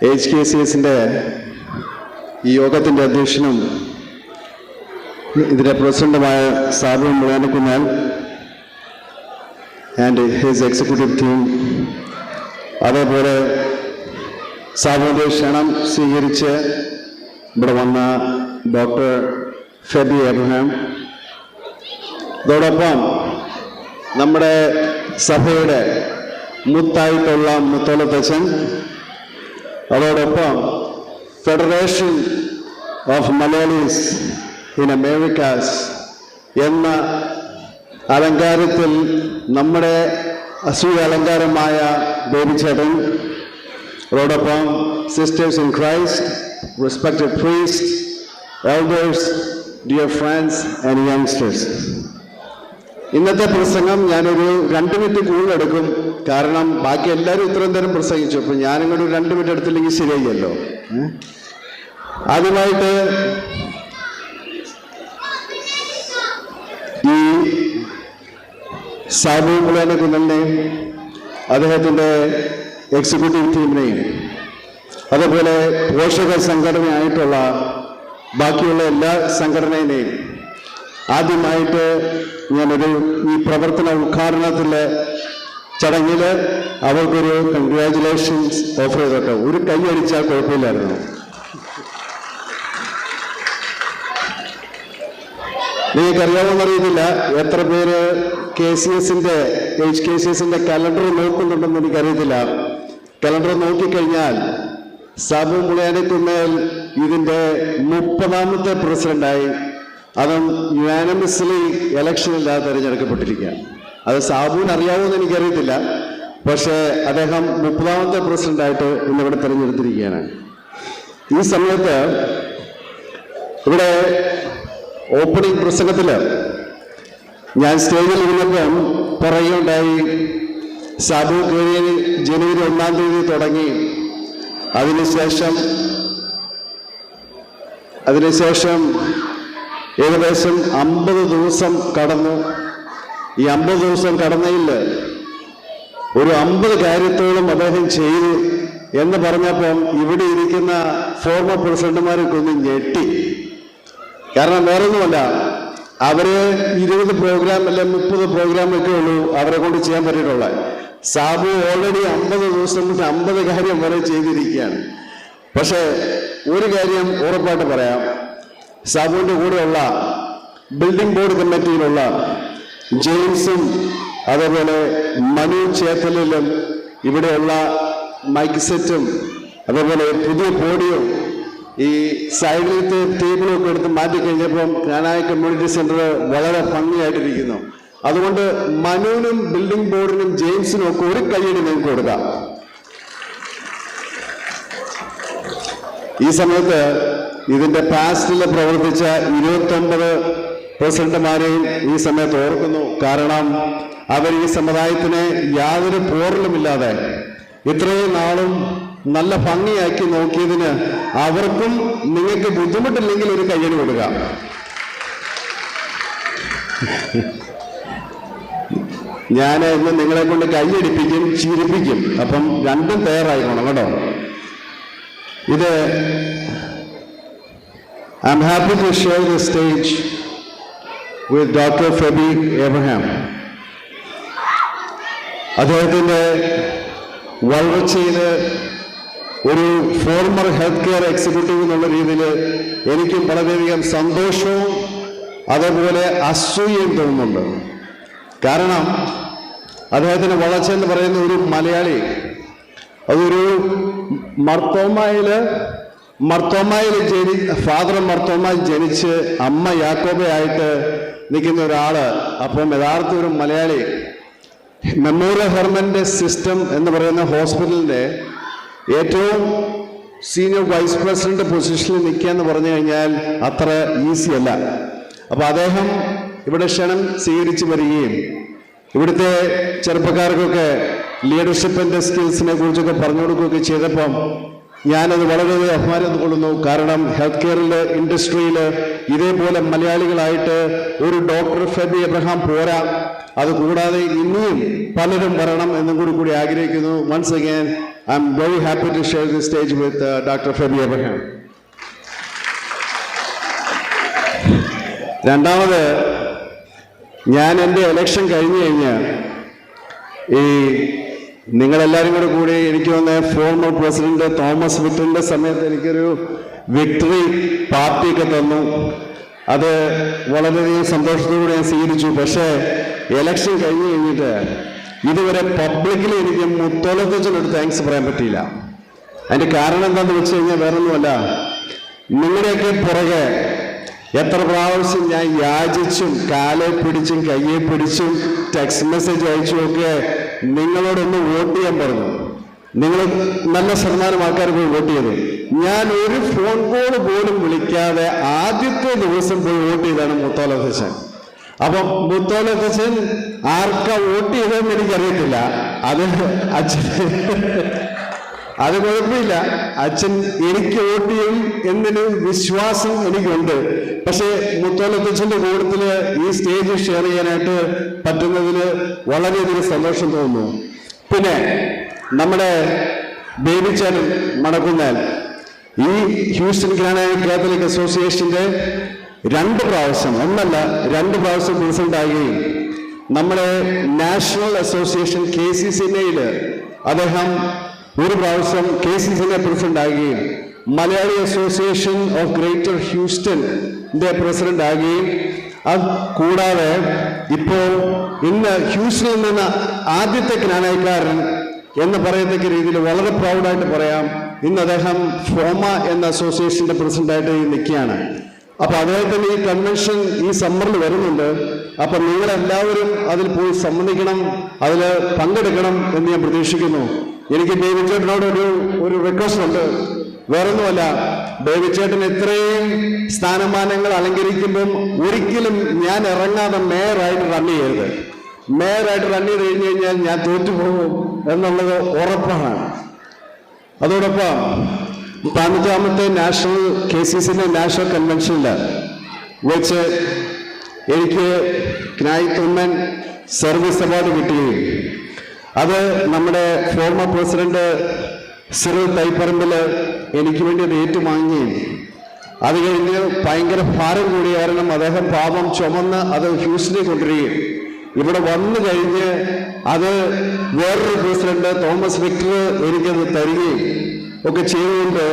HKCSന്റെ ഈ യോഗത്തിൻ്റെ അധ്യക്ഷനും ഇതിൻ്റെ പ്രസിഡന്റുമായ Sabu Mulayanakunjal and his executive team, അതേപോലെ സാബുവിൻ്റെ ക്ഷണം സ്വീകരിച്ച് ഇവിടെ വന്ന ഡോക്ടർ ഫെബി എബ്രഹാം, അതോടൊപ്പം നമ്മുടെ സഭയുടെ മുത്തായിട്ടുള്ള മുത്തോളത്തച്ഛൻ, അതോടൊപ്പം federation of Malayalees in Americas എന്ന അലങ്കാരത്തിൽ നമ്മുടെ അസൂയ അലങ്കാരമായ ബേബിച്ചേട്ടൻ, അതോടൊപ്പം sisters in Christ, respected priest, elders, dear friends and youngsters. ഇന്നത്തെ പ്രസംഗം ഞാനൊരു 2 മിനിറ്റ് കൂടുതലെടുക്കും. കാരണം ബാക്കി എല്ലാവരും ഇത്രയും നേരം പ്രസംഗിച്ചു. അപ്പം ഞാനിങ്ങോട്ട് 2 മിനിറ്റ് എടുത്തില്ലെങ്കിൽ ശരിയല്ലോ. ആദ്യമായിട്ട് ഈ സാബു മുളയനക്കുഞ്ഞലിനെയും അദ്ദേഹത്തിൻ്റെ എക്സിക്യൂട്ടീവ് ടീമിനെയും അതേപോലെ പോഷക സംഘടനയായിട്ടുള്ള ബാക്കിയുള്ള എല്ലാ സംഘടനയെയും ആദ്യമായിട്ട് ഞാനൊരു ഈ പ്രവർത്തന ഉദ്ഘാടനത്തിലെ ചടങ്ങിൽ അവർക്കൊരു കൺഗ്രാജുലേഷൻസ് ഓഫർ ചെയ്തോട്ടെ. ഒരു കൈ അടിച്ചാൽ കുഴപ്പമില്ലായിരുന്നു. നിങ്ങൾക്കറിയാമെന്നറിയത്തില്ല എത്ര പേര് HKCSന്റെ കലണ്ടർ നോക്കുന്നുണ്ടെന്ന് എനിക്കറിയത്തില്ല. കലണ്ടർ നോക്കിക്കഴിഞ്ഞാൽ സാബു മുളയനക്കുഞ്ഞൽ ഇതിൻ്റെ 30ാമത്തെ പ്രസിഡന്റായി, അതും യുനാനിമസ്ലി ഇലക്ഷനില്ലാതെ തിരഞ്ഞെടുക്കപ്പെട്ടിരിക്കുകയാണ്. അത് സാബുവിന് അറിയാവുമെന്ന് എനിക്കറിയത്തില്ല. പക്ഷേ അദ്ദേഹം 30ാമത്തെ പ്രസിഡന്റായിട്ട് ഇന്നിവിടെ തിരഞ്ഞെടുത്തിരിക്കുകയാണ്. ഈ സമയത്ത് ഇവിടെ ഓപ്പണിംഗ് പ്രസംഗത്തിൽ ഞാൻ സ്റ്റേജിൽ ഇരുന്നപ്പം പറയുകയുണ്ടായി, സാബു ജനുവരി 1-ാം തീയതി തുടങ്ങി, അതിനുശേഷം ഏകദേശം 50 ദിവസം കടന്നു. ഈ 50 ദിവസം കടന്നതിൽ ഒരു 50 കാര്യത്തോളം അദ്ദേഹം ചെയ്തു എന്ന് പറഞ്ഞപ്പം ഇവിടെ ഇരിക്കുന്ന ഫോർമർ പ്രസിഡന്റുമാരൊക്കെ ഒന്ന് ഞെട്ടി. കാരണം വേറൊന്നുമല്ല, അവര് 20 പ്രോഗ്രാം അല്ലെ 30 പ്രോഗ്രാമൊക്കെ ഉള്ളൂ അവരെ കൊണ്ട് ചെയ്യാൻ പറ്റിയിട്ടുള്ളത്. സാബു ഓൾറെഡി 50 ദിവസം കൊണ്ട് 50 കാര്യം വരെ ചെയ്തിരിക്കുകയാണ്. പക്ഷേ ഒരു കാര്യം ഉറപ്പായിട്ട് പറയാം, സാബുവിൻ്റെ കൂടെയുള്ള ബിൽഡിംഗ് ബോർഡ് കമ്മിറ്റിയിലുള്ള ജെയിംസും അതേപോലെ മനു ചേത്തലിലും ഇവിടെയുള്ള മൈക്ക് സെറ്റും അതേപോലെ പുതിയ പോഡിയും ഈ സൈഡിലത്തെ ടേബിളും ഒക്കെ എടുത്ത് മാറ്റിക്കഴിഞ്ഞപ്പം കാനായ കമ്മ്യൂണിറ്റി സെന്റർ വളരെ ഭംഗിയായിട്ടിരിക്കുന്നു. അതുകൊണ്ട് മനുവിനും ബിൽഡിംഗ് ബോർഡിനും ജെയിംസിനും ഒക്കെ ഒരു കൈയ്യടി നിങ്ങൾക്ക് കൊടുക്കാം. ഈ സമയത്ത് ഇതിന്റെ പാസ്റ്റിൽ പ്രവർത്തിച്ച 29 പ്രസിഡന്റുമാരെയും ഈ സമയത്ത് ഓർക്കുന്നു. കാരണം അവർ ഈ സമുദായത്തിനെ യാതൊരു പോറലുമില്ലാതെ ഇത്രയും നാളും നല്ല ഭംഗിയാക്കി നോക്കിയതിന് അവർക്കും നിങ്ങൾക്ക് ബുദ്ധിമുട്ടില്ലെങ്കിൽ ഒരു കയ്യടി കൊടുക്കുക. ഞാൻ ഇന്ന് നിങ്ങളെ കൊണ്ട് കൈയടിപ്പിക്കും, ചിരിപ്പിക്കും. അപ്പം രണ്ടും തയ്യാറായിക്കോണം കേട്ടോ. ഇത് I'm happy to share the stage with Dr. Feby Abraham. അദ്ദേഹത്തിൻ്റെ വളർച്ചയിൽ ഒരു ഫോർമർ ഹെൽത്ത് കെയർ എക്സിക്യൂട്ടീവ് എന്നുള്ള രീതിയിൽ എനിക്കും വളരെയധികം സന്തോഷവും അതേപോലെ അസൂയയും തോന്നുന്നുണ്ട്. കാരണം അദ്ദേഹത്തിൻ്റെ വളർച്ച എന്ന് പറയുന്ന ഒരു മലയാളി, അതൊരു ഫാദർ മർത്തോമായി ജനിച്ച് അമ്മ യാക്കോബയായിട്ട് നിൽക്കുന്ന ഒരാള്. അപ്പം യഥാർത്ഥ ഒരു മലയാളി മെമ്മോറിയൽ ഹെർമൻ്റെ സിസ്റ്റം എന്ന് പറയുന്ന ഹോസ്പിറ്റലിൻ്റെ ഏറ്റവും സീനിയർ വൈസ് പ്രസിഡന്റ് പൊസിഷനിൽ നിൽക്കുക എന്ന് പറഞ്ഞു കഴിഞ്ഞാൽ അത്ര ഈസി അല്ല. അപ്പോൾ അദ്ദേഹം ഇവിടെ ക്ഷണം സ്വീകരിച്ച് വരികയും ഇവിടുത്തെ ചെറുപ്പക്കാർക്കൊക്കെ ലീഡർഷിപ്പിൻ്റെ സ്കിൽസിനെ കുറിച്ചൊക്കെ പറഞ്ഞു കൊടുക്കുകയൊക്കെ ചെയ്തപ്പം ഞാനത് വളരെ അഭിമാനം കൊള്ളുന്നു. കാരണം ഹെൽത്ത് കെയറിൽ ഇൻഡസ്ട്രിയിൽ ഇതേപോലെ മലയാളികളായിട്ട് ഒരു ഡോക്ടർ ഫെബി എബ്രഹാം പോരാ, അതുകൂടാതെ ഇനിയും പലരും വരണം എന്നും കൂടി ആഗ്രഹിക്കുന്നു. Once again I'm very happy to share this stage with Dr. Fabi Abraham. രണ്ടാമത്, ഞാൻ എൻ്റെ ഇലക്ഷൻ കഴിഞ്ഞു കഴിഞ്ഞാൽ ഈ നിങ്ങളെല്ലാവരും കൂടി എനിക്ക് വന്ന ഫോർമർ പ്രസിഡന്റ് തോമസ് വിക്ടറിൻ്റെ സമയത്ത് എനിക്കൊരു വിക്ടറി പാർട്ടിയൊക്കെ തന്നു. അത് വളരെയധികം സന്തോഷത്തോടെ ഞാൻ സ്വീകരിച്ചു. പക്ഷേ ഇലക്ഷൻ കഴിഞ്ഞ് കഴിഞ്ഞിട്ട് ഇതുവരെ പബ്ലിക്കിൽ എനിക്ക് മുത്തോളത്തച്ഛനൊരു താങ്ക്സ് പറയാൻ പറ്റിയില്ല. അതിൻ്റെ കാരണം എന്താണെന്ന് വെച്ച് കഴിഞ്ഞാൽ വേറൊന്നുമല്ല, നിങ്ങളുടെയൊക്കെ പുറകെ എത്ര പ്രാവശ്യം ഞാൻ യാചിച്ചും കാലെ പിടിച്ചും കയ്യെ പിടിച്ചും ടെക്സ്റ്റ് മെസ്സേജ് അയച്ചുമൊക്കെ നിങ്ങളോടൊന്ന് വോട്ട് ചെയ്യാൻ പറഞ്ഞു. നിങ്ങൾ നല്ല ശതമാനം ആൾക്കാർ പോയി വോട്ട് ചെയ്തു. ഞാൻ ഒരു ഫോൺ കോൾ പോലും വിളിക്കാതെ ആദ്യത്തെ ദിവസം പോയി വോട്ട് ചെയ്താണ് മുത്തോളത്തച്ഛൻ. അപ്പം മുത്തോളത്തച്ഛൻ ആർക്കാ വോട്ട് ചെയ്തതെന്ന് എനിക്കറിയത്തില്ല. അത് കുഴപ്പമില്ല, അച്ഛൻ എനിക്ക് വോട്ട് ചെയ്യും എന്നൊരു വിശ്വാസം എനിക്കുണ്ട്. പക്ഷേ മുത്തോളത്തച്ഛൻ്റെ കൂട്ടത്തിൽ ഈ സ്റ്റേജ് ഷെയർ ചെയ്യാനായിട്ട് പറ്റുന്നതിൽ വളരെയധികം സന്തോഷം തോന്നുന്നു. പിന്നെ നമ്മുടെ ബേബി ചാനൽ മണക്കുന്നേൽ ഈ ഹ്യൂസ്റ്റൺ ഗ്രാനൈറ്റ് കാത്തലിക് അസോസിയേഷൻ്റെ 2 പ്രാവശ്യം, ഒന്നല്ല 2 പ്രാവശ്യം പ്രസിഡന്റ് ആകുകയും നമ്മുടെ നാഷണൽ അസോസിയേഷൻ KCCNയിൽ അദ്ദേഹം 1 പ്രാവശ്യം KCCNA പ്രസിഡന്റ് ആകുകയും മലയാളി അസോസിയേഷൻ ഓഫ് ഗ്രേറ്റർ ഹ്യൂസ്റ്റന്റെ പ്രസിഡന്റ് ആകുകയും അത് കൂടാതെ ഇപ്പോൾ ഇന്ന് ഹ്യൂസ്റ്റണിൽ നിന്ന് ആദ്യത്തെ ജ്ഞാനക്കാരൻ എന്ന് പറയത്തക്ക രീതിയിൽ വളരെ പ്രൗഡായിട്ട് പറയാം, ഇന്ന് അദ്ദേഹം ഫോമ എന്ന അസോസിയേഷന്റെ പ്രസിഡന്റായിട്ട് നിൽക്കുകയാണ്. അപ്പൊ അദ്ദേഹത്തിന് ഈ കൺവെൻഷൻ ഈ സമ്മറിൽ വരുന്നുണ്ട്. അപ്പൊ നിങ്ങളെല്ലാവരും അതിൽ പോയി സംബന്ധിക്കണം, അതിൽ പങ്കെടുക്കണം എന്ന് ഞാൻ പ്രതീക്ഷിക്കുന്നു. എനിക്ക് ബേബി ചേട്ടനോട് ഒരു റിക്വസ്റ്റ് ഉണ്ട്. വേറൊന്നുമല്ല, ബേബി ചേട്ടൻ ഇത്രയും സ്ഥാനമാനങ്ങൾ അലങ്കരിക്കുമ്പം ഒരിക്കലും ഞാൻ ഇറങ്ങാതെ മേയറായിട്ട് റൺ ചെയ്യരുത്. മേയറായിട്ട് റൺ ചെയ്ത് കഴിഞ്ഞ് കഴിഞ്ഞാൽ ഞാൻ തോറ്റുപോകും എന്നുള്ളത് ഉറപ്പാണ്. അതോടൊപ്പം 15ാമത്തെ നാഷണൽ KCCNA നാഷണൽ കൺവെൻഷനിൽ വെച്ച് എനിക്ക് ക്നായിത്തുമ്മൻ സർവീസ് അവാർഡ് കിട്ടുകയും അത് നമ്മുടെ ഫോർമർ പ്രസിഡന്റ് സിറിൽ തൈപ്പറമ്പിൽ എനിക്ക് വേണ്ടി അത് ഏറ്റുവാങ്ങുകയും അത് കഴിഞ്ഞ് ഭയങ്കര ഭാരം കൂടിയ കാരണം അദ്ദേഹം പാപം ചുമന്ന് അത് ഹ്യൂസ്റ്റണിൽ കൊണ്ടുവരികയും ഇവിടെ വന്നു കഴിഞ്ഞ് അത് വേറൊരു പ്രസിഡന്റ് തോമസ് വിക്ടർ എനിക്കത് തരികയും ഒക്കെ ചെയ്തുകൊണ്ട്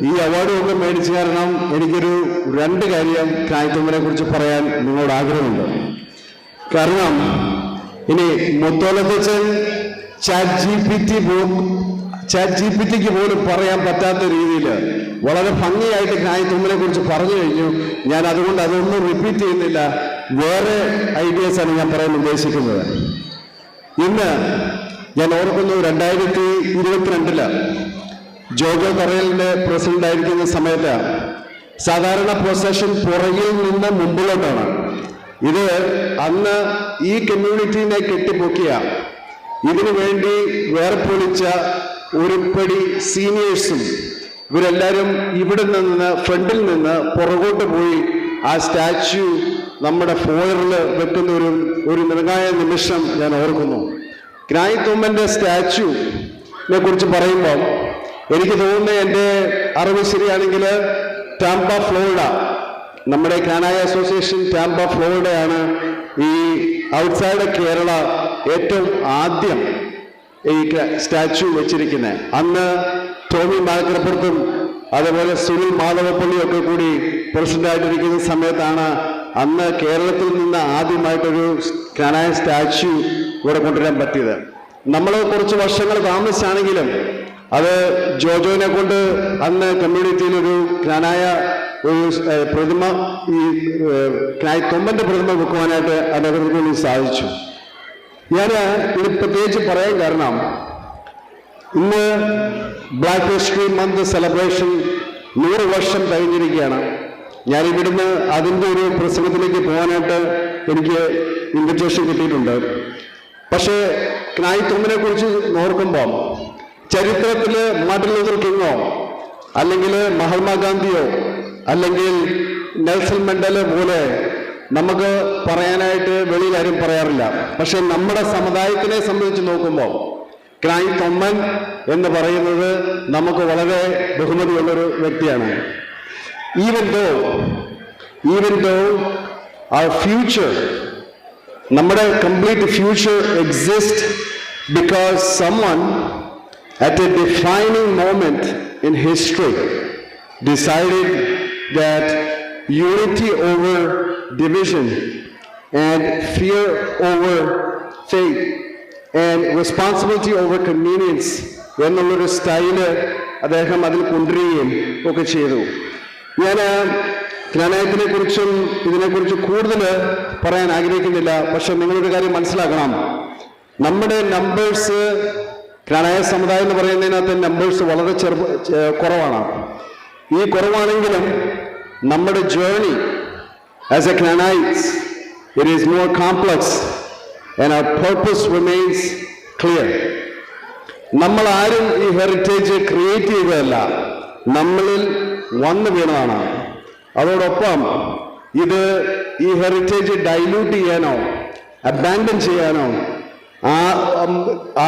ഈ അവാർഡുമൊക്കെ മേടിച്ച കാരണം എനിക്കൊരു 2 കാര്യം ക്നായിത്തുമ്മനെ കുറിച്ച് പറയാൻ നിങ്ങളോട് ആഗ്രഹമുണ്ട്. കാരണം ഇനി മുത്തോളത്തച്ഛൻ ചാറ്റ് ജിപിടിക്ക് പോലും പറയാൻ പറ്റാത്ത രീതിയിൽ വളരെ ഭംഗിയായിട്ട് ക്നായിത്തുമ്മനെ കുറിച്ച് പറഞ്ഞു കഴിഞ്ഞു. ഞാൻ അതുകൊണ്ട് അതൊന്നും റിപ്പീറ്റ് ചെയ്യുന്നില്ല. വേറെ ഐഡിയാസാണ് ഞാൻ പറയാൻ ഉദ്ദേശിക്കുന്നത്. ഇന്ന് ഞാൻ ഓർക്കുന്നു 2022 ജോജോ തറയലിന്റെ പ്രസിഡന്റ് ആയിരിക്കുന്ന സമയത്ത് സാധാരണ പ്രൊസഷൻ പുറകിൽ നിന്ന് മുമ്പിലോട്ടാണ്. ഇത് അന്ന് ഈ കമ്മ്യൂണിറ്റീനെ കെട്ടിപ്പൊക്കിയ, ഇതിനു വേണ്ടി വേർപ്പൊളിച്ച ഒരുപടി സീനിയേഴ്സും ഇവരെല്ലാവരും ഇവിടെ നിന്ന് ഫ്രണ്ടിൽ നിന്ന് പുറകോട്ട് പോയി ആ സ്റ്റാച്യു നമ്മുടെ ഫോയറിൽ വെക്കുന്ന ഒരു നിർണായ നിമിഷം ഞാൻ ഓർക്കുന്നു. ക്നായിത്തുമ്മന്റെ സ്റ്റാച്യുവിനെ കുറിച്ച് പറയുമ്പോൾ എനിക്ക് തോന്നുന്നത്, എൻ്റെ അറിവ് ശരിയാണെങ്കിൽ ടാംപ ഫ്ലോറിഡ, നമ്മുടെ കാനായ അസോസിയേഷൻ ടാംപ ഫ്ലോറിഡയാണ് ഈ ഔട്ട്സൈഡ് കേരള ഏറ്റവും ആദ്യം ഈ സ്റ്റാച്യു വെച്ചിരിക്കുന്നത്. അന്ന് ടോമി മാലക്കരപ്പുറത്തും അതുപോലെ സുനിൽ മാധവപ്പള്ളിയൊക്കെ കൂടി പ്രസിഡന്റായിട്ടിരിക്കുന്ന സമയത്താണ് അന്ന് കേരളത്തിൽ നിന്ന് ആദ്യമായിട്ടൊരു കാനായ സ്റ്റാച്യു ഇവിടെ കൊണ്ടുവരാൻ പറ്റിയത്. നമ്മൾ കുറച്ച് വർഷങ്ങൾ താമസിച്ചാണെങ്കിലും അത് ജോജോനെ കൊണ്ട് അന്ന് കമ്മ്യൂണിറ്റിയിൽ ഒരു കാനായ ഒരു പ്രതിമ, ഈ ക്നായിത്തുമ്മന്റെ പ്രതിമ വെക്കുവാനായിട്ട് അദ്ദേഹത്തിന് സാധിച്ചു. ഞാൻ ഇത് പ്രത്യേകിച്ച് പറയാൻ കാരണം, ഇന്ന് ബ്ലാക്ക് ഹിസ്റ്ററി മന്ത് സെലിബ്രേഷൻ 100 വർഷം കഴിഞ്ഞിരിക്കുകയാണ്. ഞാൻ ഇവിടുന്ന് അതിൻ്റെ ഒരു പ്രസംഗത്തിലേക്ക് പോകാനായിട്ട് എനിക്ക് ഇൻവിറ്റേഷൻ കിട്ടിയിട്ടുണ്ട്. പക്ഷേ ക്നായിത്തുമ്മനെ കുറിച്ച് ഓർക്കുമ്പോൾ ചരിത്രത്തിൽ മാർട്ടിൻ ലൂതർ കിങ്ങോ അല്ലെങ്കിൽ മഹാത്മാഗാന്ധിയോ അല്ലെങ്കിൽ നെൽസൺ മണ്ടേല പോലെ നമുക്ക് പറയാനായിട്ട് വെളിയിൽ ആരും പറയാറില്ല. പക്ഷെ നമ്മുടെ സമുദായത്തിനെ സംബന്ധിച്ച് നോക്കുമ്പോൾ ക്നായിത്തുമ്മൻ എന്ന് പറയുന്നത് നമുക്ക് വളരെ ബഹുമതിയുള്ളൊരു വ്യക്തിയാണ്. Even though our future, നമ്മുടെ complete future exists because someone at a defining moment in history decided that unity over division and fear over faith and responsibility over convenience എന്നുള്ളൊരു സ്റ്റൈല് അദ്ദേഹം അതിൽ കൊണ്ടുവരികയും ഒക്കെ ചെയ്തു. ഞാൻ ജ്ഞാനയത്തിനെ കുറിച്ചും ഇതിനെക്കുറിച്ച് കൂടുതൽ പറയാൻ ആഗ്രഹിക്കുന്നില്ല. പക്ഷെ നിങ്ങളൊരു കാര്യം മനസ്സിലാക്കണം, നമ്മുടെ നമ്പേഴ്സ്, ജ്ഞാനായ സമുദായം എന്ന് പറയുന്നതിനകത്ത് നമ്പേഴ്സ് വളരെ കുറവാണ്. ഈ കുറവാണെങ്കിലും നമ്മുടെ journey as a Knanaites it is more complex and our purpose remains clear. നമ്മൾ ആരും ഈ ഹെറിറ്റേജ് ക്രിയേറ്റ് ചെയ്തതല്ല, നമ്മളിൽ വന്നു വീണതാണ്. അതോടൊപ്പം ഇത് ഈ ഹെറിറ്റേജ് ഡൈല്യൂട്ട് ചെയ്യാനോ അബാൻഡൻ ചെയ്യാനോ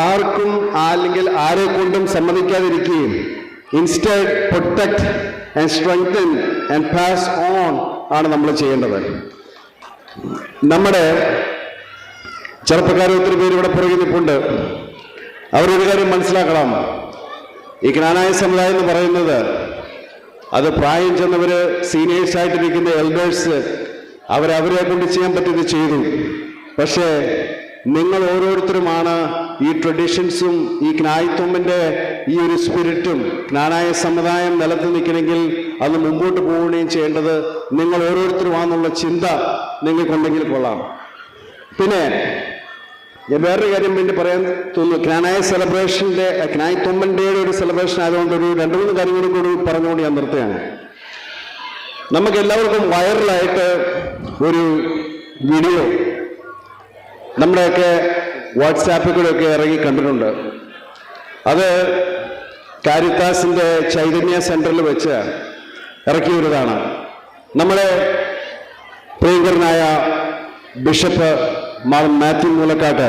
ആർക്കും അല്ലെങ്കിൽ ആരെ കൊണ്ടും സമ്മതിക്കാതിരിക്കുകയും instead protect and strengthen and pass on ആണ് നമ്മൾ ചെയ്യേണ്ടത്. നമ്മുടെ ചെറുപ്പക്കാരെ ഒത്തിരി പേര് ഇവിടെ പുറകെ നിൽപ്പുണ്ട്. അവരൊരു കാര്യം മനസ്സിലാക്കണം, ഈ ജ്ഞാനായ സമുദായം എന്ന് പറയുന്നത് അത് പ്രായം ചെന്നവര്, സീനിയേഴ്സ് ആയിട്ടിരിക്കുന്ന എൽഡേഴ്സ്, അവരെ കൊണ്ട് ചെയ്യാൻ പറ്റിയത് ചെയ്തു. പക്ഷേ നിങ്ങൾ ഓരോരുത്തരുമാണ് ഈ ട്രഡീഷൻസും ഈ ജ്ഞായിത്വമിൻ്റെ ഈ ഒരു സ്പിരിറ്റും ജ്ഞാനായ സമുദായം നിലത്ത് നിൽക്കണമെങ്കിൽ അത് മുമ്പോട്ട് പോവുകയും ചെയ്യേണ്ടത് നിങ്ങൾ ഓരോരുത്തരുമാണെന്നുള്ള ചിന്ത നിങ്ങൾക്കുണ്ടെങ്കിൽ കൊള്ളാം. പിന്നെ വേറൊരു കാര്യം വേണ്ടി പറയാൻ തോന്നുന്നു, ജ്ഞാനായ സെലിബ്രേഷൻ്റെ ജ്ഞായിത്വമ്മൻ്റെ ഒരു സെലിബ്രേഷൻ ആയതുകൊണ്ട് ഒരു 2-3 കാര്യങ്ങളും കൂടി പറഞ്ഞുകൊണ്ട് ഞാൻ നിർത്തുകയാണ്. നമുക്ക് എല്ലാവർക്കും വൈറലായിട്ട് ഒരു വീഡിയോ നമ്മുടെയൊക്കെ വാട്സാപ്പിൽ കൂടെയൊക്കെ ഇറങ്ങി കണ്ടിട്ടുണ്ട്. അത് കാരിത്താസിൻ്റെ ചൈതന്യ സെൻറ്ററിൽ വെച്ച് ഇറക്കിയൊരിതാണ്. നമ്മുടെ പ്രിയങ്കരനായ ബിഷപ്പ് മാർ മാത്യു മൂലക്കാട്ട്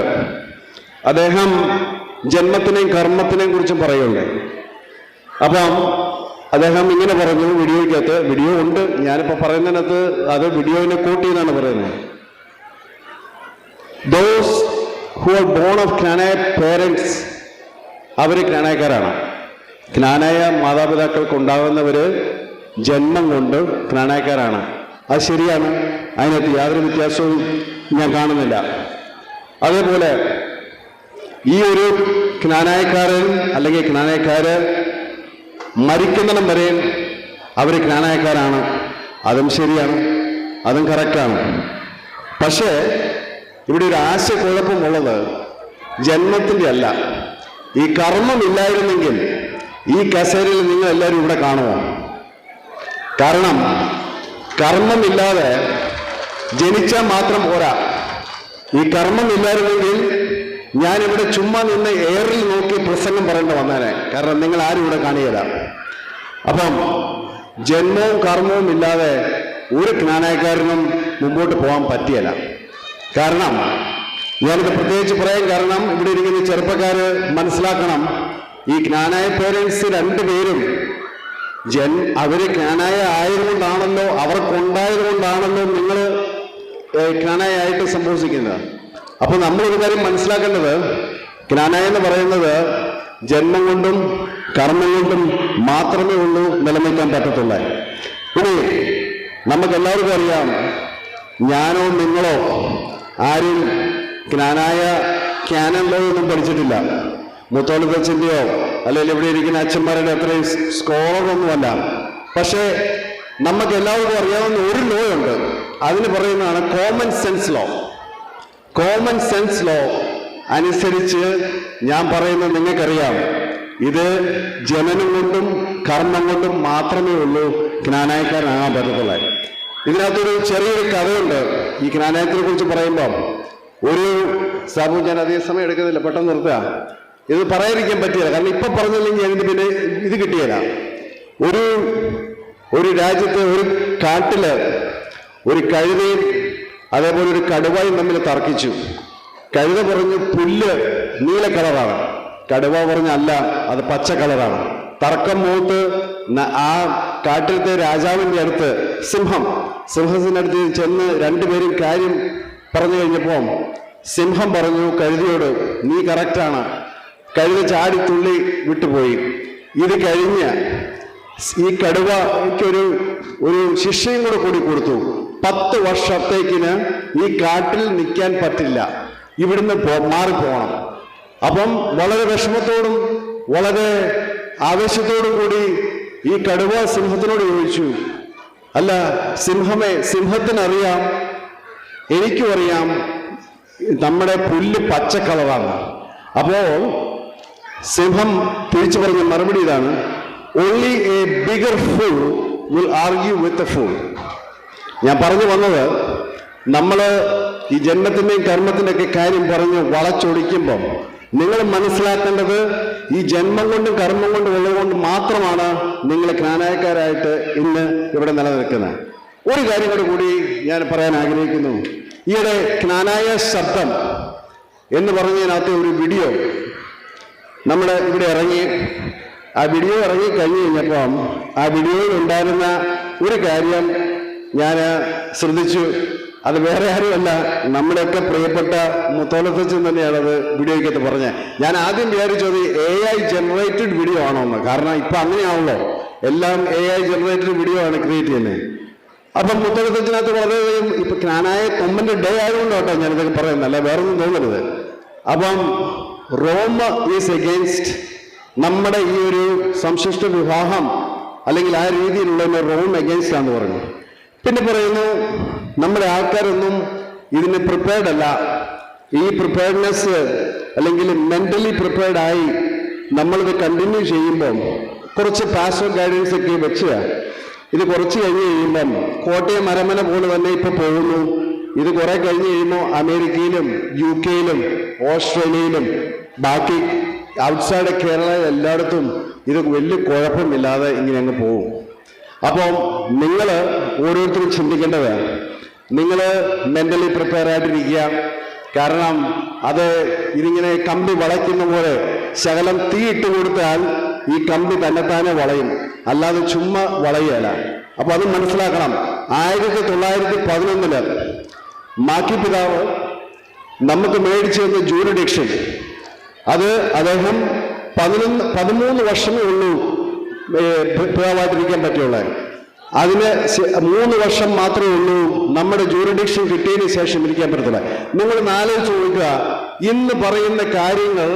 അദ്ദേഹം ജന്മത്തിനെയും കർമ്മത്തിനെയും കുറിച്ചും പറയുന്നുണ്ട്. അപ്പം അദ്ദേഹം ഇങ്ങനെ പറഞ്ഞു വീഡിയോയ്ക്കകത്ത്, വീഡിയോ ഉണ്ട്, ഞാനിപ്പോൾ പറയുന്നതിനകത്ത് അത് വീഡിയോയിനെ കോട്ട് ചെയ്താണ് പറയുന്നത്. Those who are born of Knanaya parents, അവർ ജ്ഞാനായക്കാരാണ്. ജ്ഞാനായ മാതാപിതാക്കൾക്ക് ഉണ്ടാകുന്നവർ ജന്മം കൊണ്ട് ജ്ഞാനായക്കാരാണ്. അത് ശരിയാണ്, അതിനകത്ത് യാതൊരു വ്യത്യാസവും ഞാൻ കാണുന്നില്ല. അതേപോലെ ഈ ഒരു ജ്ഞാനായക്കാരൻ അല്ലെങ്കിൽ ജ്ഞാനായക്കാര് മരിക്കുന്നിടം വരെ അവർ ജ്ഞാനായക്കാരാണ്. അതും ശരിയാണ്, അതും കറക്റ്റാണ്. പക്ഷേ ഇവിടെ ഒരു ആശയക്കുഴപ്പമുള്ളത് ജന്മത്തിൻ്റെ അല്ല. ഈ കർമ്മമില്ലായിരുന്നെങ്കിൽ ഈ കസേരയിൽ നിങ്ങൾ എല്ലാവരും ഇവിടെ കാണുമോ? കാരണം കർമ്മമില്ലാതെ ജനിച്ചാൽ മാത്രം പോരാ. ഈ കർമ്മമില്ലായിരുന്നെങ്കിൽ ഞാനിവിടെ ചുമ്മാ നിന്ന് എയറിൽ നോക്കി പ്രസംഗം പറയേണ്ട വന്നേനെ. കാരണം നിങ്ങൾ ആരും ഇവിടെ കാണുകയില്ല. അപ്പം ജന്മവും കർമ്മവും ഇല്ലാതെ ഒരു ജ്ഞാനായക്കാരനും മുമ്പോട്ട് പോകാൻ പറ്റിയല്ല. കാരണം ഞാനിത് പ്രത്യേകിച്ച് പറയാൻ കാരണം ഇവിടെ ഇരിക്കുന്ന ചെറുപ്പക്കാർ മനസ്സിലാക്കണം, ഈ ജ്ഞാനായ പേരൻസ് 2 പേരും അവര് ജ്ഞാനായ ആയതുകൊണ്ടാണല്ലോ, അവർക്കുണ്ടായത് കൊണ്ടാണല്ലോ നിങ്ങൾ ജ്ഞാനായിട്ട് സംഭവിക്കുന്നത്. അപ്പോൾ നമ്മളൊരു കാര്യം മനസ്സിലാക്കേണ്ടത്, ജ്ഞാനായ എന്ന് പറയുന്നത് ജന്മം കൊണ്ടും കർമ്മം കൊണ്ടും മാത്രമേ ഉള്ളൂ നിലനിൽക്കാൻ പറ്റത്തുള്ളൂ. ഇനി നമുക്കെല്ലാവർക്കും അറിയാം, ഞാനോ നിങ്ങളോ ആരും ജ്ഞാനായ ജ്ഞാനമുള്ളതൊന്നും പഠിച്ചിട്ടില്ല. മുത്തോളിപ്പച്ചൻ്റെയോ അല്ലെങ്കിൽ ഇവിടെ ഇരിക്കുന്ന അച്ഛന്മാരുടെ അത്രയും സ്കോളറൊന്നുമല്ല. പക്ഷേ നമുക്ക് എല്ലാവർക്കും അറിയാവുന്ന ഒരു ലോ ഉണ്ട്, അതിന് പറയുന്നതാണ് common sense law. Common sense law അനുസരിച്ച് ഞാൻ പറയുന്നത് നിങ്ങൾക്കറിയാം, ഇത് ജനനം കൊണ്ടും കർമ്മം കൊണ്ടും മാത്രമേ ഉള്ളൂ ജ്ഞാനായക്കാരനാകാൻ പറ്റത്തുള്ളൂ. ഇതിനകത്തൊരു ചെറിയൊരു കഥയുണ്ട് ഈ ജ്ഞാനായത്തിനെ കുറിച്ച് പറയുമ്പോൾ. ഒരു സാബു, ഞാൻ അധികം സമയം എടുക്കുന്നില്ല, പെട്ടെന്ന് നിർത്തുക. ഇത് പറയാതിരിക്കാൻ പറ്റില്ല, കാരണം ഇപ്പൊ പറഞ്ഞില്ലെങ്കിൽ അതിന് പിന്നെ ഇത് കിട്ടിയല്ല. ഒരു രാജ്യത്ത് ഒരു കാട്ടില് ഒരു കഴുതയും അതേപോലെ ഒരു കടുവായും തമ്മിൽ തർക്കിച്ചു. കഴുത പറഞ്ഞു പുല്ല് നീല കളറാണ്, കടുവ പറഞ്ഞല്ല, അത് പച്ച കളറാണ്. തർക്കം മൂത്ത് ആ കാട്ടിലത്തെ രാജാവിൻ്റെ അടുത്ത് സിംഹത്തിൻ്റെ അടുത്ത് ചെന്ന് രണ്ടുപേരും കാര്യം പറഞ്ഞു കഴിഞ്ഞപ്പോൾ സിംഹം പറഞ്ഞു കഴുതയോട്, നീ കറക്റ്റാണ്. കഴുത ചാടി തുള്ളി വിട്ടുപോയി. ഇത് കഴിഞ്ഞ് ഈ കടുവയ്ക്കൊരു ശിക്ഷയും കൂടി കൊടുത്തു. 10 വർഷത്തേക്കിന് ഈ കാട്ടിൽ നിൽക്കാൻ പറ്റില്ല, ഇവിടുന്ന് മാറിപ്പോകണം. അപ്പം വളരെ വിഷമത്തോടും വളരെ ആവേശത്തോടും കൂടി ഈ കടുവ സിംഹത്തിനോട് ചോദിച്ചു, അല്ല സിംഹമേ, സിംഹത്തിനറിയാം, എനിക്കും അറിയാം നമ്മുടെ പുല്ല് പച്ച കളറാണ്. അപ്പോൾ സിംഹം തിരിച്ചു പറഞ്ഞ മറുപടി ഇതാണ്, only A bigger full will argue with a full. ഞാൻ പറഞ്ഞു വന്നത്, നമ്മൾ ഈ ജന്മത്തിൻ്റെയും കർമ്മത്തിൻ്റെ ഒക്കെ കാര്യം പറഞ്ഞ് വളച്ചൊടിക്കുമ്പം നിങ്ങൾ മനസ്സിലാക്കേണ്ടത് ഈ ജന്മം കൊണ്ടും കർമ്മം കൊണ്ടും ഉള്ളതുകൊണ്ട് മാത്രമാണ് നിങ്ങൾ ജ്ഞാനായക്കാരായിട്ട് ഇന്ന് ഇവിടെ നിലനിൽക്കുന്നത്. ഒരു കാര്യം കൂടി ഞാൻ പറയാൻ ആഗ്രഹിക്കുന്നു. ഈയിടെ ജ്ഞാനായ ശബ്ദം എന്ന് പറഞ്ഞതിനകത്ത് ഒരു വീഡിയോ നമ്മുടെ ഇവിടെ ഇറങ്ങി. ആ വീഡിയോ ഇറങ്ങി കഴിഞ്ഞു കഴിഞ്ഞപ്പം ആ വീഡിയോയിൽ ഉണ്ടായിരുന്ന ഒരു കാര്യം ഞാൻ ശ്രദ്ധിച്ചു. അത് വേറെ ആരുമല്ല, നമ്മുടെയൊക്കെ പ്രിയപ്പെട്ട മുത്തോലത്തച്ഛൻ തന്നെയാണത് വീഡിയോയ്ക്കകത്ത് പറഞ്ഞത്. ഞാൻ ആദ്യം വിചാരിച്ചത് AI ജനറേറ്റഡ് വീഡിയോ ആണോ എന്ന്. കാരണം ഇപ്പം അങ്ങനെയാണല്ലോ, എല്ലാം AI ജനറേറ്റഡ് വീഡിയോ ആണ് ക്രിയേറ്റ് ചെയ്യുന്നത്. അപ്പം മുത്തോലത്തച്ഛനകത്ത് വളരെയധികം ഇപ്പം ജ്ഞാനായ കൊമ്പൻ്റെ ഡേ ആയതുകൊണ്ട് കേട്ടോ ഞാനിതൊക്കെ പറയുന്നത്, അല്ല വേറെ ഒന്നും തോന്നരുത്. അപ്പം റോം ഈസ് എഗെയിൻസ്റ്റ് നമ്മുടെ ഈ ഒരു സംശിഷ്ട വിവാഹം അല്ലെങ്കിൽ ആ രീതിയിലുള്ള റോം എഗെയിൻസ്റ്റ് ആണെന്ന് പറഞ്ഞു. പിന്നെ പറയുന്നു നമ്മുടെ ആൾക്കാരൊന്നും ഇതിന് പ്രിപ്പയർഡ് അല്ല. ഈ പ്രിപ്പയർഡ്നെസ് അല്ലെങ്കിൽ മെന്റലി പ്രിപ്പയർഡായി നമ്മളിത് കണ്ടിന്യൂ ചെയ്യുമ്പം കുറച്ച് പാസീവ് ഗൈഡൻസ് ഒക്കെ വെച്ച് ഇത് കുറച്ച് കഴിഞ്ഞ് കഴിയുമ്പം കോട്ടയം അരമന പോലെ തന്നെ ഇപ്പോൾ പോകുന്നു. ഇത് കുറെ കഴിഞ്ഞ് കഴിയുമ്പോൾ അമേരിക്കയിലും UK യിലും ഓസ്ട്രേലിയയിലും ബാക്കി ഔട്ട്സൈഡ് കേരള എല്ലായിടത്തും ഇത് വലിയ കുഴപ്പമില്ലാതെ ഇങ്ങനെ അങ്ങ് പോകും. അപ്പം നിങ്ങൾ ഓരോരുത്തരും ചിന്തിക്കേണ്ടത്, നിങ്ങൾ മെന്റലി പ്രിപ്പയർ ആയിട്ടിരിക്കുക. കാരണം അത് ഇതിങ്ങനെ കമ്പി വളയ്ക്കുന്ന പോലെ ശകലം തീ ഇട്ട് കൊടുത്താൽ ഈ കമ്പി തന്നെത്താനെ വളയും, അല്ലാതെ ചുമ്മാ വളയുകയല്ല. അപ്പൊ അത് മനസ്സിലാക്കണം. 1911 മാക്കി പിതാവ് നമുക്ക് മേടിച്ചു തന്ന ജൂറിഡിക്ഷൻ, അത് അദ്ദേഹം 13 വർഷമേ ഉള്ളൂ പിതാവായിട്ടിരിക്കാൻ പറ്റുള്ളൂ. അതിന് 3 വർഷം മാത്രമേ ഉള്ളൂ നമ്മുടെ ജൂറിഡിക്ഷൻ കിട്ടിയതിന് ശേഷം ഇരിക്കാൻ പറ്റത്തില്ല. നിങ്ങൾ ആലോചിച്ച് നോക്കുക, ഇന്ന് പറയുന്ന കാര്യങ്ങൾ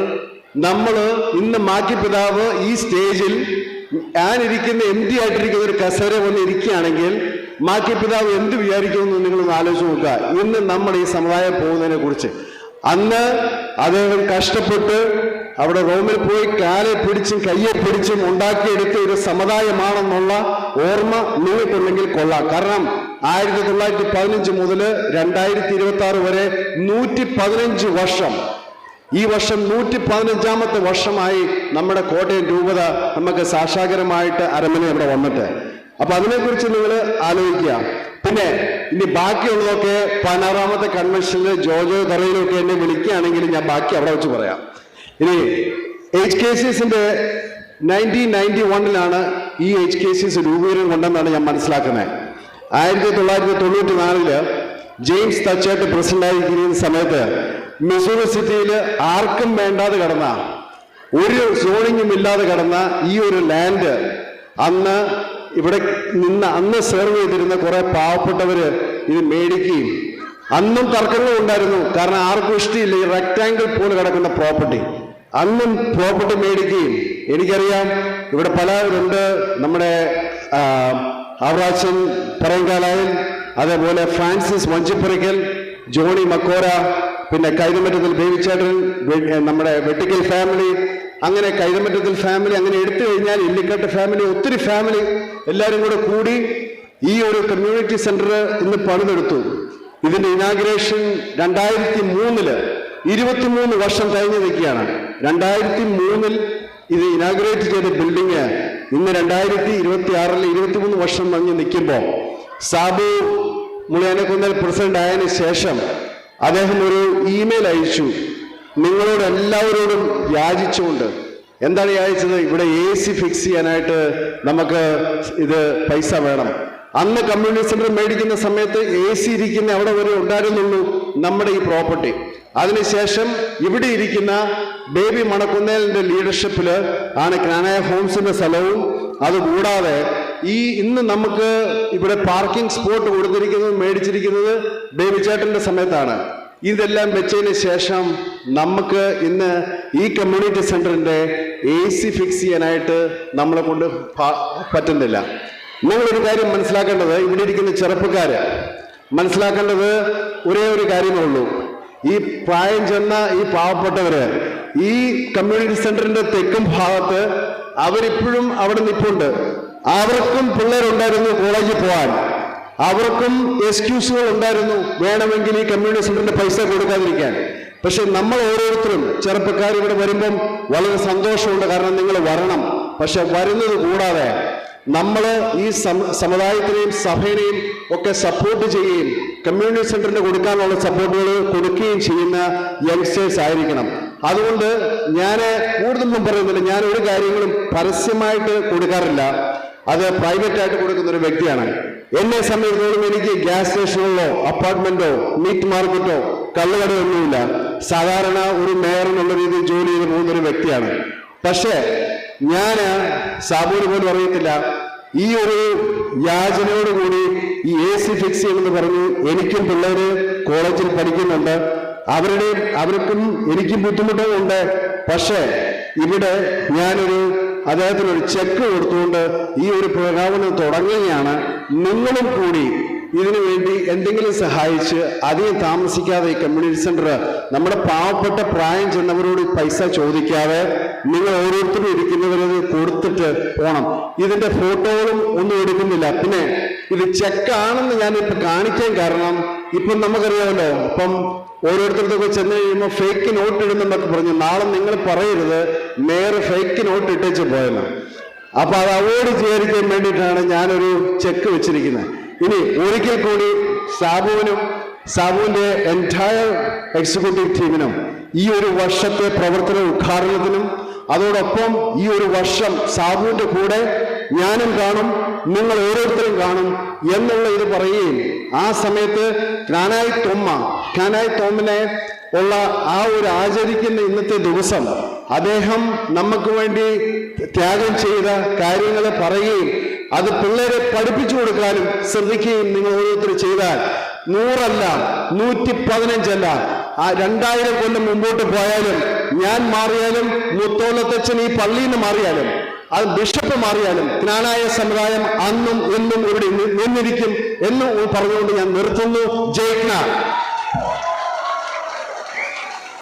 നമ്മൾ ഇന്ന് മാക്കി പിതാവ് ഈ സ്റ്റേജിൽ ഞാനിരിക്കുന്ന MD ആയിട്ടിരിക്കുന്ന ഒരു കസേര വന്ന് ഇരിക്കുകയാണെങ്കിൽ മാക്കി പിതാവ് എന്ത് വിചാരിക്കുമെന്ന് നിങ്ങളൊന്ന് ആലോചിച്ച് നോക്കുക. ഇന്ന് നമ്മുടെ ഈ സമുദായം പോകുന്നതിനെ കുറിച്ച്. അന്ന് അദ്ദേഹം കഷ്ടപ്പെട്ട് അവിടെ റോമിൽ പോയി കാലെ പിടിച്ചും കയ്യെ പിടിച്ചും ഉണ്ടാക്കിയെടുത്ത ഒരു സമുദായമാണെന്നുള്ള ഓർമ്മ നിങ്ങൾക്കുണ്ടെങ്കിൽ കൊള്ളാം. കാരണം 1915 മുതൽ 2026 വരെ 115 വർഷം. ഈ വർഷം 115ാമത്തെ വർഷമായി നമ്മുടെ കോട്ടയം രൂപത നമുക്ക് സാക്ഷാത്കാരമായിട്ട് അരമന ഇവിടെ വന്നിട്ട്. അപ്പൊ അതിനെക്കുറിച്ച് നിങ്ങൾ ആലോചിക്കുക. പിന്നെ ഇനി ബാക്കിയുള്ളതൊക്കെ 16ാമത്തെ കൺവെൻഷനിൽ ജോജോ തറയിലൊക്കെ എന്നെ വിളിക്കുകയാണെങ്കിൽ ഞാൻ ബാക്കി അവിടെ വെച്ച് പറയാം. ഇനി HKCസിന്റെ 1991 ഈ HKCs രൂപീകരണം കൊണ്ടെന്നാണ് ഞാൻ മനസ്സിലാക്കുന്നത്. 1994 ജെയിംസ് തച്ചേട്ട് പ്രസിഡന്റായിരിക്കുന്ന സമയത്ത് മിസൂറി സിറ്റിയിൽ ആർക്കും വേണ്ടാതെ കിടന്ന, ഒരു സോണിങ്ങും ഇല്ലാതെ കിടന്ന ഈ ഒരു ലാൻഡ് അന്ന് ഇവിടെ അന്ന് സെർവ് ചെയ്തിരുന്ന കുറെ പാവപ്പെട്ടവര് ഇത് മേടിക്കുകയും, അന്നും തർക്കങ്ങൾ ഉണ്ടായിരുന്നു. കാരണം ആർക്കും ഇഷ്ടമില്ല ഈ റെക്ടാങ്കിൾ പോലെ കിടക്കുന്ന പ്രോപ്പർട്ടി. അന്നും പ്രോപ്പർട്ടി മേടിക്കുകയും, എനിക്കറിയാം ഇവിടെ പലരുണ്ട്, നമ്മുടെ അവറാച്ചൻ പറയങ്കാലായൻ, അതേപോലെ ഫ്രാൻസിസ് വഞ്ചിപ്പറിക്കൽ, ജോണി മക്കോര, പിന്നെ കൈതമറ്റത്തിൽ ബേബിച്ചേട്ടൻ, നമ്മുടെ വെട്ടിക്കൽ ഫാമിലി, അങ്ങനെ കൈതമറ്റത്തിൽ ഫാമിലി, അങ്ങനെ എടുത്തു കഴിഞ്ഞാൽ ഇല്ലിക്കട്ട് ഫാമിലി, ഒത്തിരി ഫാമിലി എല്ലാവരും കൂടി ഈ ഒരു കമ്മ്യൂണിറ്റി സെന്റർ ഇന്ന് പണിതെടുത്തു. ഇതിന്റെ ഇനാഗുറേഷൻ 2003 23 വർഷം കഴിഞ്ഞ് നിൽക്കുകയാണ്. 2003 ഇത് ഇനാഗുറേറ്റ് ചെയ്ത ബിൽഡിങ് ഇന്ന് 2026 23 വർഷം കഴിഞ്ഞ് നിൽക്കുമ്പോൾ സാബു മുളിയാനക്കുന്നൽ പ്രസിഡന്റ് ആയതിനു ശേഷം അദ്ദേഹം ഒരു ഇമെയിൽ അയച്ചു. നിങ്ങളോട് എല്ലാവരോടും യാചിച്ചുകൊണ്ട് എന്താണ് യാചിച്ചത്? ഇവിടെ AC ഫിക്സ് ചെയ്യാനായിട്ട് നമുക്ക് ഇത് പൈസ വേണം. അന്ന് കമ്മ്യൂണിറ്റി സെന്റർ മേടിക്കുന്ന സമയത്ത് AC ഇരിക്കുന്ന അവിടെ വരെ ഉണ്ടായിരുന്നുള്ളൂ നമ്മുടെ ഈ പ്രോപ്പർട്ടി. അതിനുശേഷം ഇവിടെ ഇരിക്കുന്ന ബേബി മണക്കുന്നേലിന്റെ ലീഡർഷിപ്പിൽ ആണ് ക്നാനായ ഹോംസിന്റെ സ്ഥലവും അതുകൂടാതെ ഇന്ന് നമുക്ക് ഇവിടെ പാർക്കിംഗ് സ്പോട്ട് കൊടുത്തിരിക്കുന്നത് മേടിച്ചിരിക്കുന്നത് ബേബി ചേട്ടന്റെ സമയത്താണ്. ഇതെല്ലാം വെച്ചതിന് ശേഷം നമുക്ക് ഇന്ന് ഈ കമ്മ്യൂണിറ്റി സെന്ററിന്റെ AC ഫിക്സ് ചെയ്യാനായിട്ട് നമ്മളെ കൊണ്ട് പറ്റുന്നില്ല. നിങ്ങളൊരു കാര്യം മനസ്സിലാക്കേണ്ടത്, ഇവിടെ ഇരിക്കുന്ന ചെറുപ്പക്കാര് മനസ്സിലാക്കേണ്ടത് ഒരേ ഒരു കാര്യമേ ഉള്ളൂ. ഈ പ്രായം ചെന്ന ഈ പാവപ്പെട്ടവര് ഈ കമ്മ്യൂണിറ്റി സെന്ററിന്റെ തെക്കും ഭാഗത്ത് അവരിപ്പോഴും അവിടെ നിൽപ്പുണ്ട്. അവർക്കും പിള്ളേരുണ്ടായിരുന്നു കോളേജിൽ പോകാൻ, അവർക്കും എക്സ്ക്യൂസുകൾ ഉണ്ടായിരുന്നു വേണമെങ്കിൽ ഈ കമ്മ്യൂണിറ്റി സെന്ററിന്റെ പൈസ കൊടുക്കാതിരിക്കാൻ. പക്ഷെ നമ്മൾ ഓരോരുത്തരും ചെറുപ്പക്കാർ ഇവിടെ വരുമ്പം വളരെ സന്തോഷമുണ്ട്, കാരണം നിങ്ങൾ വരണം. പക്ഷെ വരുന്നത് കൂടാതെ നമ്മൾ ഈ സമുദായത്തിനെയും സഭയെയും ഒക്കെ സപ്പോർട്ട് ചെയ്യുകയും കമ്മ്യൂണിറ്റി സെന്ററിന് കൊടുക്കാനുള്ള സപ്പോർട്ടുകൾ കൊടുക്കുകയും ചെയ്യുന്ന യങ്സ്റ്റേഴ്സ് ആയിരിക്കണം. അതുകൊണ്ട് ഞാൻ കൂടുതലൊന്നും പറയുന്നില്ല. ഞാൻ ഒരു കാര്യങ്ങളും പരസ്യമായിട്ട് കൊടുക്കാറില്ല, അത് പ്രൈവറ്റ് ആയിട്ട് കൊടുക്കുന്ന ഒരു വ്യക്തിയാണ്. എന്നെ സംബന്ധിച്ചിടത്തോളം എനിക്ക് ഗ്യാസ് സ്റ്റേഷനുകളോ അപ്പാർട്ട്മെന്റോ മീറ്റ് മാർക്കറ്റോ കള്ളുകടയോ ഒന്നുമില്ല. സാധാരണ ഒരു മേയർ എന്നുള്ള രീതിയിൽ ജോലി ചെയ്ത് പോകുന്ന ഒരു വ്യക്തിയാണ്. പക്ഷേ ഞാൻ സാബുവിന് പോലും അറിയത്തില്ല, ഈ ഒരു യാചനയോടുകൂടി ഈ AC ഫിക്സ് ചെയ്യുമെന്ന് പറഞ്ഞു. എനിക്കും പിള്ളേര് കോളേജിൽ പഠിക്കുന്നുണ്ട്, അവർക്കും എനിക്കും ബുദ്ധിമുട്ടുകളുണ്ട്. പക്ഷേ ഇവിടെ ഞാനൊരു അദ്ദേഹത്തിനൊരു ചെക്ക് കൊടുത്തുകൊണ്ട് ഈ ഒരു പ്രഖ്യാപനം തുടങ്ങുകയാണ്. നിങ്ങളും കൂടി ഇതിനു വേണ്ടി എന്തെങ്കിലും സഹായിച്ച് അധികം താമസിക്കാതെ ഈ കമ്മ്യൂണിറ്റി സെന്റർ നമ്മുടെ പാവപ്പെട്ട പ്രായം ചെന്നവരോട് പൈസ ചോദിക്കാതെ നിങ്ങൾ ഓരോരുത്തരും ഇരിക്കുന്നവരത് കൊടുത്തിട്ട് പോകണം. ഇതിന്റെ ഫോട്ടോകളും ഒന്നും എടുക്കുന്നില്ല. പിന്നെ ഇത് ചെക്കാണെന്ന് ഞാനിപ്പോൾ കാണിക്കാൻ കാരണം ഇപ്പം നമുക്കറിയാമല്ലോ, ഇപ്പം ഓരോരുത്തർക്കൊക്കെ ചെന്ന് കഴിയുമ്പോൾ ഫേക്ക് നോട്ട് ഇടുന്നുണ്ടൊക്കെ പറഞ്ഞു. നാളെ നിങ്ങൾ പറയരുത് മേയർ ഫേക്ക് നോട്ട് ഇട്ടേച്ച് പോയെന്ന്. അപ്പൊ അത് അവോയ്ഡ് ചെയ്യാതിരിക്കാൻ വേണ്ടിയിട്ടാണ് ഞാനൊരു ചെക്ക് വെച്ചിരിക്കുന്നത്. ഇനി ഒരിക്കൽ കൂടി സാബുവിന്റെ എൻറ്റയർ എക്സിക്യൂട്ടീവ് ടീമിനും ഈ ഒരു വർഷത്തെ പ്രവർത്തന ഉദ്ഘാടനത്തിനും അതോടൊപ്പം ഈ ഒരു വർഷം സാബുവിന്റെ കൂടെ ഞാനും കാണും, നിങ്ങൾ ഓരോരുത്തരും കാണും എന്നുള്ള ഇത് പറയുകയും ആ സമയത്ത് ക്നാനായി തോമിനെ ഉള്ള ആ ഒരു ആചരിക്കുന്ന ഇന്നത്തെ ദിവസം അദ്ദേഹം നമുക്ക് വേണ്ടി ത്യാഗം ചെയ്ത കാര്യങ്ങൾ പറയുകയും അത് പിള്ളേരെ പഠിപ്പിച്ചു കൊടുക്കാനും ശ്രദ്ധിക്കുകയും നിങ്ങൾ ഓരോരുത്തർ ചെയ്താൽ 100 അല്ല 115 അല്ല 2000 കൊല്ലം മുമ്പോട്ട് പോയാലും ഞാൻ മാറിയാലും മുത്തോളത്തച്ഛൻ ഈ പള്ളിയിൽ നിന്ന് മാറിയാലും അത് ബിഷപ്പ് മാറിയാലും ക്നാനായ സമുദായം അന്നും എന്നും ഇവിടെ നിന്നിരിക്കും എന്ന് പറഞ്ഞുകൊണ്ട് ഞാൻ നിർത്തുന്നു. ജയ് ക്നാ.